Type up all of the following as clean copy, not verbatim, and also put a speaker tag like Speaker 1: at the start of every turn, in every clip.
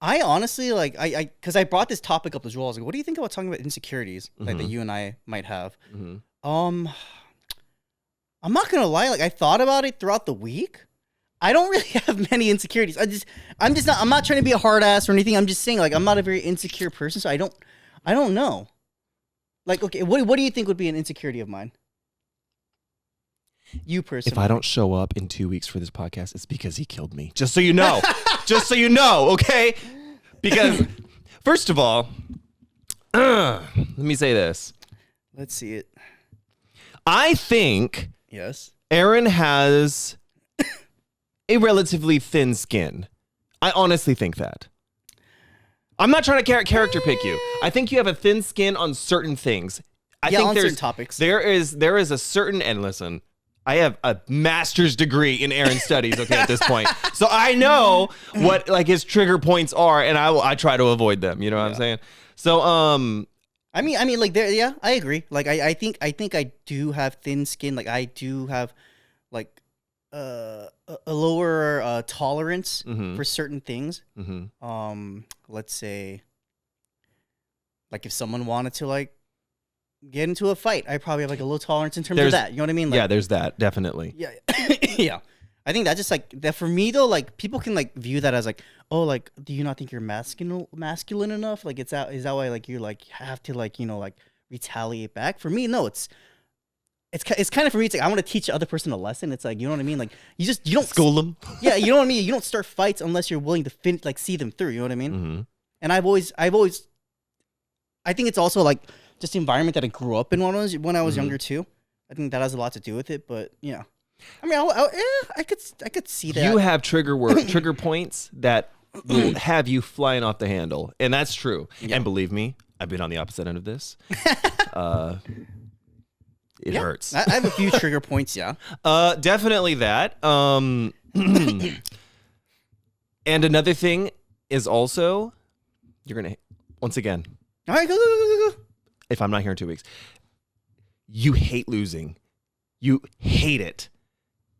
Speaker 1: I honestly like because I brought this topic up as well. I was like, what do you think about talking about insecurities like that you and I might have? I'm not gonna lie, like I thought about it throughout the week. I don't really have many insecurities. I'm not trying to be a hard ass or anything. I'm just saying like I'm not a very insecure person, so I don't know. Like, okay, what do you think would be an insecurity of mine? You personally.
Speaker 2: If I don't show up in 2 weeks for this podcast, it's because he killed me. Just so you know. Just so you know, okay? Because, first of all, let me say this.
Speaker 1: Let's see it.
Speaker 2: I think
Speaker 1: Yes.
Speaker 2: Aaron has a relatively thin skin. I honestly think that. I'm not trying to character pick you. I think you have a thin skin on certain things. I think
Speaker 1: on
Speaker 2: there's
Speaker 1: certain topics.
Speaker 2: There is a certain, and listen, I have a master's degree in Aaron studies, okay, at this point. So I know what like his trigger points are, and I try to avoid them. You know what I'm saying? So
Speaker 1: I mean, like there. Yeah, I agree. Like I think I do have thin skin. Like I do have like a lower tolerance for certain things. Let's say like if someone wanted to like get into a fight, I probably have like a low tolerance in terms of that. You know what I mean? Like,
Speaker 2: yeah, there's that definitely.
Speaker 1: Yeah, yeah. I think that's just like that for me though. Like people can like view that as like, oh, like do you not think you're masculine enough? Like is that why like you like have to like like retaliate back? For me, no. It's kind of for me. It's like I want to teach the other person a lesson. It's like you know what I mean. Like you don't
Speaker 2: School them.
Speaker 1: Yeah, you know what I mean. You don't start fights unless you're willing to like see them through. You know what I mean? And I've always. I think it's also like just the environment that I grew up in when I was younger too. I think that has a lot to do with it. But yeah. I mean, I could see that.
Speaker 2: You have trigger points that will have you flying off the handle, and that's true. Yeah. And believe me, I've been on the opposite end of this. It hurts.
Speaker 1: I have a few trigger points. Yeah.
Speaker 2: Definitely that. And another thing is also you're gonna once again.
Speaker 1: All right, go.
Speaker 2: If I'm not here in 2 weeks, you hate losing. You hate it.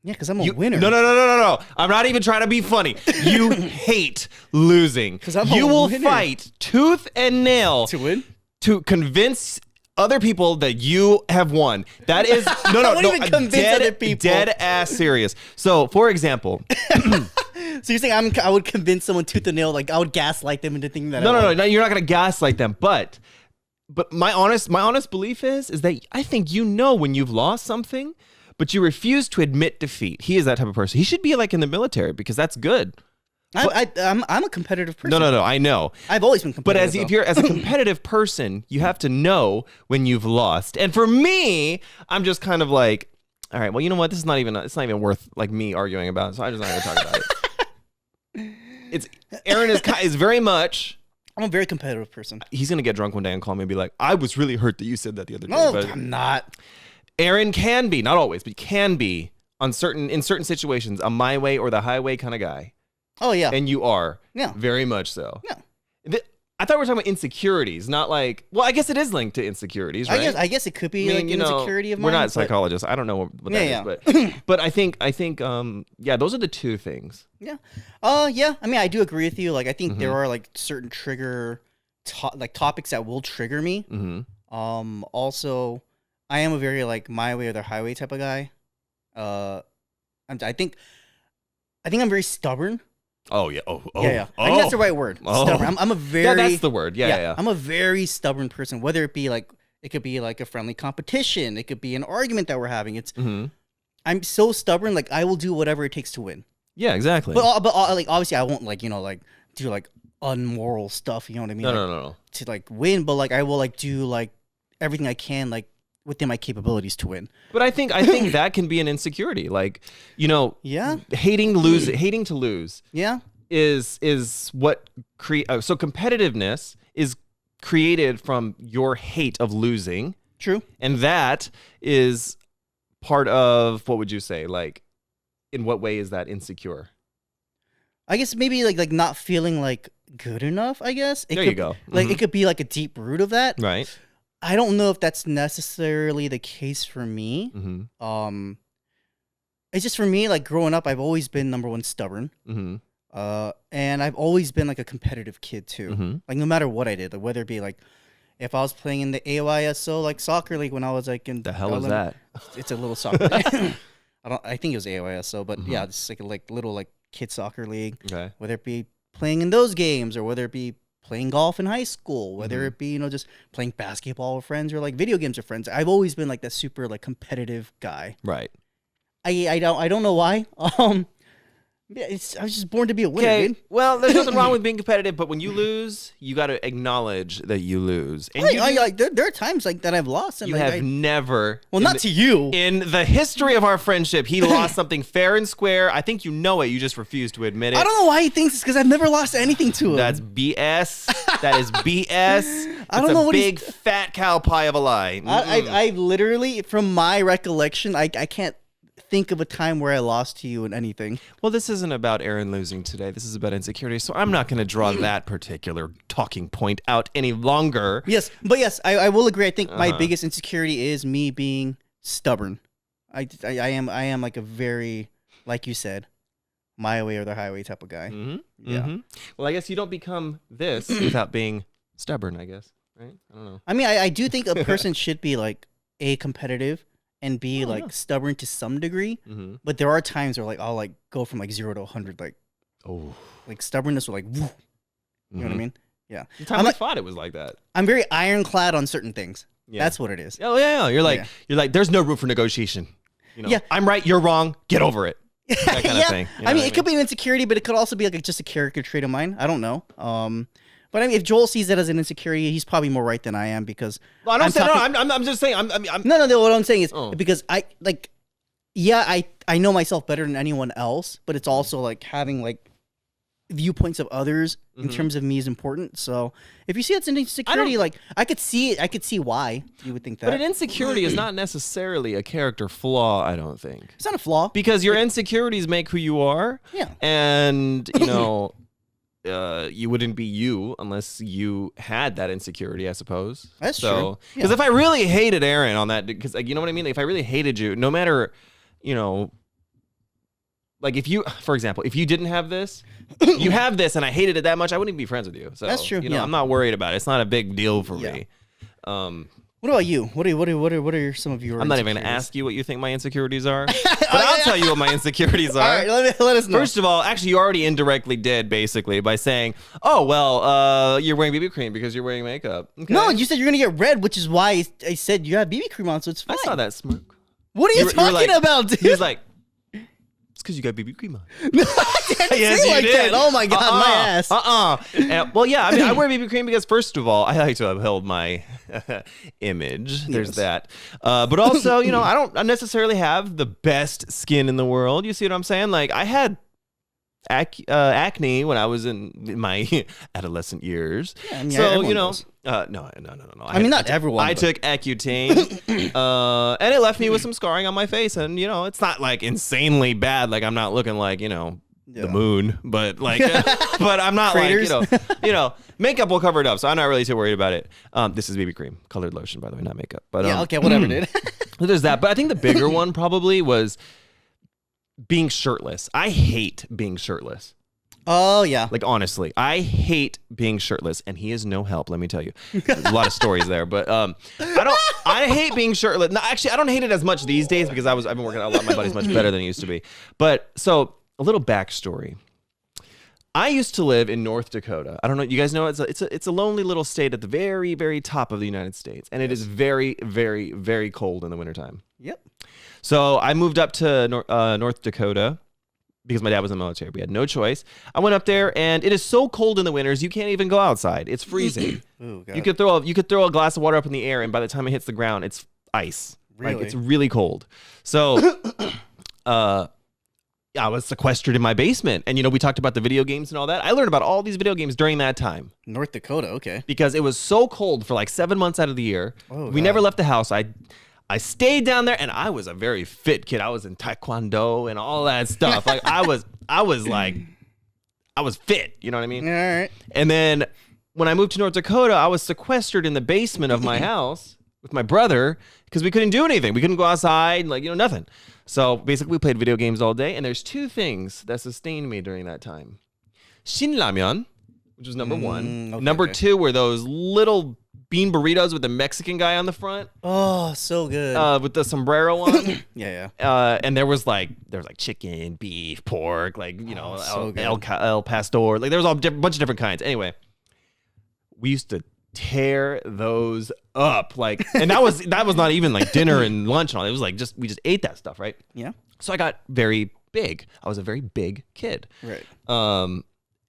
Speaker 1: Yeah, because I'm a winner.
Speaker 2: No. I'm not even trying to be funny. You hate losing.
Speaker 1: Because I'm
Speaker 2: you
Speaker 1: a
Speaker 2: will
Speaker 1: winner.
Speaker 2: fight tooth and nail
Speaker 1: To win?
Speaker 2: to convince other people that you have won. That is no.
Speaker 1: I wouldn't even convince other people.
Speaker 2: Dead ass serious. So, for example,
Speaker 1: so you're saying I would convince someone tooth and nail, like I would gaslight them into thinking that.
Speaker 2: No. You're not gonna gaslight them, but my honest belief is that I think you know when you've lost something, but you refuse to admit defeat. He is that type of person. He should be like in the military because that's good.
Speaker 1: I'm a competitive person.
Speaker 2: No. I know.
Speaker 1: I've always been competitive.
Speaker 2: But if you're as a competitive person, you have to know when you've lost. And for me, I'm just kind of like, all right, well, you know what? It's not even worth like me arguing about. So I just not gonna talk about it. Aaron is very much.
Speaker 1: I'm a very competitive person.
Speaker 2: He's gonna get drunk one day and call me and be like, I was really hurt that you said that the other day.
Speaker 1: No,
Speaker 2: but
Speaker 1: I'm not.
Speaker 2: Aaron can be, not always, but can be in certain situations, a my way or the highway kind of guy.
Speaker 1: Oh yeah.
Speaker 2: And you are.
Speaker 1: Yeah.
Speaker 2: Very much so.
Speaker 1: Yeah.
Speaker 2: I thought we were talking about insecurities, not like. Well, I guess it is linked to insecurities, right?
Speaker 1: I guess it could be like an insecurity of mine.
Speaker 2: We're not psychologists. I don't know what that is, but I think those are the two things.
Speaker 1: Yeah. Yeah. I mean, I do agree with you. Like, I think there are like certain trigger topics that will trigger me. Also, I am a very like my way or the highway type of guy. I think I'm very stubborn.
Speaker 2: Oh yeah.
Speaker 1: Yeah. I think that's the right word. Stubborn. I'm a very.
Speaker 2: That's the word. Yeah.
Speaker 1: I'm a very stubborn person. Whether it be like it could be like a friendly competition, it could be an argument that we're having. It's I'm so stubborn. Like I will do whatever it takes to win.
Speaker 2: Yeah, exactly.
Speaker 1: But like obviously I won't like like do like unmoral stuff. You know what I mean?
Speaker 2: No.
Speaker 1: To like win, but like I will like do like everything I can like within my capabilities to win.
Speaker 2: But I think that can be an insecurity. Like, hating to lose.
Speaker 1: Yeah.
Speaker 2: Is what so competitiveness is created from your hate of losing.
Speaker 1: True.
Speaker 2: And that is part of, what would you say? Like, in what way is that insecure?
Speaker 1: I guess maybe like not feeling like good enough, I guess.
Speaker 2: You go.
Speaker 1: Like it could be like a deep root of that.
Speaker 2: Right.
Speaker 1: I don't know if that's necessarily the case for me. It's just for me, like growing up, I've always been number one stubborn. And I've always been like a competitive kid too.
Speaker 2: Mm-hmm.
Speaker 1: Like no matter what I did, like whether it be like if I was playing in the AYSO like soccer league when I was like in
Speaker 2: The hell is that?
Speaker 1: It's a little soccer. I think it was AYSO, but yeah, it's like little like kid soccer league.
Speaker 2: Okay.
Speaker 1: Whether it be playing in those games or whether it be playing golf in high school, whether it be just playing basketball with friends or like video games with friends. I've always been like that super like competitive guy.
Speaker 2: Right.
Speaker 1: I don't know why. Yeah, I was just born to be a winner,
Speaker 2: Okay.
Speaker 1: dude.
Speaker 2: Well, there's nothing wrong with being competitive, but when you lose, you got to acknowledge that you lose. And
Speaker 1: There are times like that I've lost. And
Speaker 2: you
Speaker 1: like,
Speaker 2: have never.
Speaker 1: Well, not to you.
Speaker 2: In the history of our friendship, he lost something fair and square. I think you know it. You just refuse to admit it.
Speaker 1: I don't know why he thinks it's because I've never lost anything to him.
Speaker 2: That's BS. That is BS.
Speaker 1: I don't know what
Speaker 2: big fat cow pie of a lie.
Speaker 1: I literally, from my recollection, I can't think of a time where I lost to you in anything.
Speaker 2: Well, this isn't about Aaron losing today. This is about insecurity. So I'm not going to draw that particular talking point out any longer.
Speaker 1: Yes, but yes, I will agree. I think my biggest insecurity is me being stubborn. I am like a very, like you said, my way or the highway type of guy.
Speaker 2: Mm-hmm.
Speaker 1: Yeah.
Speaker 2: Mm-hmm. Well, I guess you don't become this without being stubborn, I guess. Right? I don't know.
Speaker 1: I mean, I do think a person should be like competitive and be stubborn to some degree.
Speaker 2: Mm-hmm.
Speaker 1: But there are times where like I'll like go from like 0 to 100, like stubbornness will like woo. You know what I mean? Yeah.
Speaker 2: The time I thought it was like that.
Speaker 1: I'm very ironclad on certain things.
Speaker 2: Yeah.
Speaker 1: That's what it is.
Speaker 2: Oh yeah. You're like, there's no room for negotiation. You know,
Speaker 1: Yeah.
Speaker 2: I'm right, you're wrong. Get over it. That kind of thing. You know
Speaker 1: I mean,
Speaker 2: what
Speaker 1: it could be an insecurity, but it could also be like just a character trait of mine. I don't know. But I mean, if Joel sees that as an insecurity, he's probably more right than I am because.
Speaker 2: Well, I'm just saying. I'm.
Speaker 1: No. What I'm saying is because I know myself better than anyone else, but it's also like having like viewpoints of others in terms of me is important. So if you see it's an insecurity, like I could see it. I could see why you would think that.
Speaker 2: But an insecurity is not necessarily a character flaw, I don't think.
Speaker 1: It's not a flaw.
Speaker 2: Because your insecurities make who you are.
Speaker 1: Yeah.
Speaker 2: And, you wouldn't be you unless you had that insecurity, I suppose.
Speaker 1: That's true.
Speaker 2: Because if I really hated Aaron on that, because you know what I mean? If I really hated you, no matter, like if you, for example, if you didn't have this, you have this and I hated it that much, I wouldn't even be friends with you. So
Speaker 1: that's true.
Speaker 2: I'm not worried about it. It's not a big deal for me.
Speaker 1: What about you? What are some of your?
Speaker 2: I'm not even going to ask you what you think my insecurities are, but I'll tell you what my insecurities are.
Speaker 1: All right, let us know.
Speaker 2: First of all, actually, you already indirectly did basically by saying, "Oh well, you're wearing BB cream because you're wearing makeup." Okay.
Speaker 1: No, you said you're gonna get red, which is why I said you have BB cream on, so it's fine.
Speaker 2: I saw that smirk.
Speaker 1: What are you talking about, dude?
Speaker 2: He was like, "It's because you got BB cream on."
Speaker 1: Yes, you did. That. Oh my god, my ass.
Speaker 2: Well, yeah. I mean, I wear BB cream because first of all, I like to uphold my image. There's that. But also, I don't necessarily have the best skin in the world. You see what I'm saying? Like, I had acne when I was in my adolescent years.
Speaker 1: Yeah, I mean,
Speaker 2: so no.
Speaker 1: I mean, not everyone.
Speaker 2: I took Accutane, and it left me with some scarring on my face, and it's not like insanely bad. Like I'm not looking like the moon, but like, but I'm not
Speaker 1: Craters.
Speaker 2: like makeup will cover it up, so I'm not really too worried about it. This is BB cream, colored lotion, by the way, not makeup. But
Speaker 1: okay, whatever, dude.
Speaker 2: There's that, but I think the bigger one probably was being shirtless. I hate being shirtless.
Speaker 1: Oh yeah.
Speaker 2: Like honestly, I hate being shirtless, and he is no help. Let me tell you, there's a lot of stories there, but I hate being shirtless. No, actually, I don't hate it as much these days because I've been working out a lot. My body's much better than it used to be. But so a little backstory. I used to live in North Dakota. I don't know. You guys know it's a lonely little state at the very, very top of the United States, and it is very, very, very cold in the wintertime.
Speaker 1: Yep.
Speaker 2: So I moved up to North Dakota because my dad was in the military. We had no choice. I went up there, and it is so cold in the winters you can't even go outside. It's freezing.
Speaker 1: Ooh,
Speaker 2: you could throw a glass of water up in the air, and by the time it hits the ground, it's ice.
Speaker 1: Really?
Speaker 2: Like it's really cold. So, I was sequestered in my basement, and we talked about the video games and all that. I learned about all these video games during that time.
Speaker 1: North Dakota, okay.
Speaker 2: Because it was so cold for like 7 months out of the year.
Speaker 1: Oh,
Speaker 2: we never left the house. I stayed down there, and I was a very fit kid. I was in Taekwondo and all that stuff. Like I was fit. You know what I mean?
Speaker 1: All right.
Speaker 2: And then when I moved to North Dakota, I was sequestered in the basement of my house with my brother because we couldn't do anything. We couldn't go outside, nothing. So basically, we played video games all day. And there's two things that sustained me during that time. Shinramyeon, which was number one.
Speaker 1: Okay,
Speaker 2: Number
Speaker 1: okay.
Speaker 2: two were those little bean burritos with the Mexican guy on the front.
Speaker 1: Oh, so good.
Speaker 2: With the sombrero on.
Speaker 1: Yeah.
Speaker 2: And there was like chicken, beef, pork, like, you know,
Speaker 1: so good.
Speaker 2: El Pastor. Like there was a bunch of different kinds. Anyway, we used to tear those up. Like, and that was not even like dinner and lunch and all. It was like we just ate that stuff, right?
Speaker 1: Yeah.
Speaker 2: So I got very big. I was a very big kid.
Speaker 1: Right.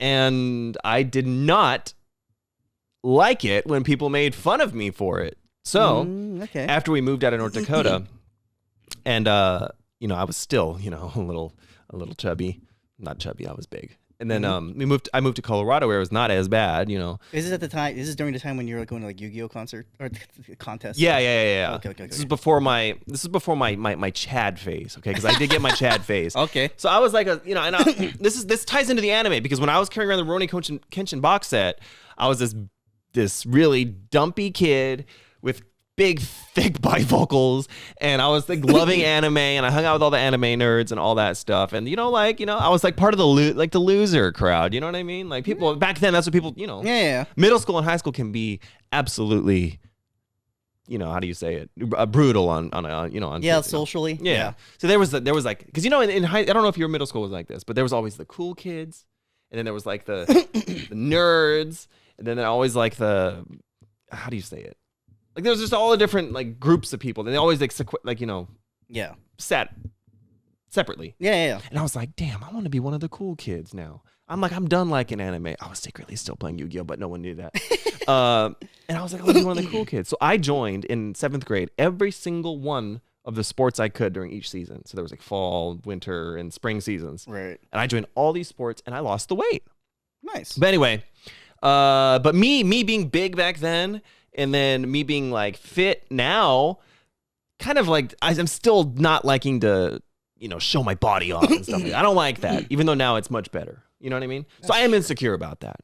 Speaker 2: And I did not like it when people made fun of me for it. So
Speaker 1: okay.
Speaker 2: after we moved out of North Dakota, and you know, I was still, you know, a little chubby, not chubby. I was big. And then I moved to Colorado where it was not as bad, you know.
Speaker 1: Is this during the time when you were going to like Yu-Gi-Oh concert or contest?
Speaker 2: Yeah.
Speaker 1: Okay.
Speaker 2: This is before my Chad phase, okay? Because I did get my Chad phase.
Speaker 1: Okay.
Speaker 2: So I was like this ties into the anime because when I was carrying around the Rurouni Kenshin box set, I was this really dumpy kid with big, thick bifocals, and I was like loving anime, and I hung out with all the anime nerds and all that stuff, and I was like part of the loser crowd, you know what I mean? Like people back then, that's what people, you know.
Speaker 1: Yeah.
Speaker 2: Middle school and high school can be absolutely, you know, how do you say it? Brutal on
Speaker 1: Socially.
Speaker 2: Yeah. So there was like, because you know, in high, I don't know if your middle school was like this, but there was always the cool kids, and then there was like the nerds, and then there always like the, how do you say it? Like there was just all the different like groups of people, and they always like you know, sat separately.
Speaker 1: Yeah.
Speaker 2: And I was like, damn, I want to be one of the cool kids now. I'm done liking anime. I was secretly still playing Yu-Gi-Oh, but no one knew that. And I was like, I want to be one of the cool kids. So I joined in 7th grade every single one of the sports I could during each season. So there was like fall, winter, and spring seasons.
Speaker 1: Right.
Speaker 2: And I joined all these sports, and I lost the weight.
Speaker 1: Nice.
Speaker 2: But anyway, but me being big back then, and then me being like fit now, kind of like I'm still not liking to, you know, show my body off and stuff like that. I don't like that, even though now it's much better. You know what I mean? So I am insecure about that.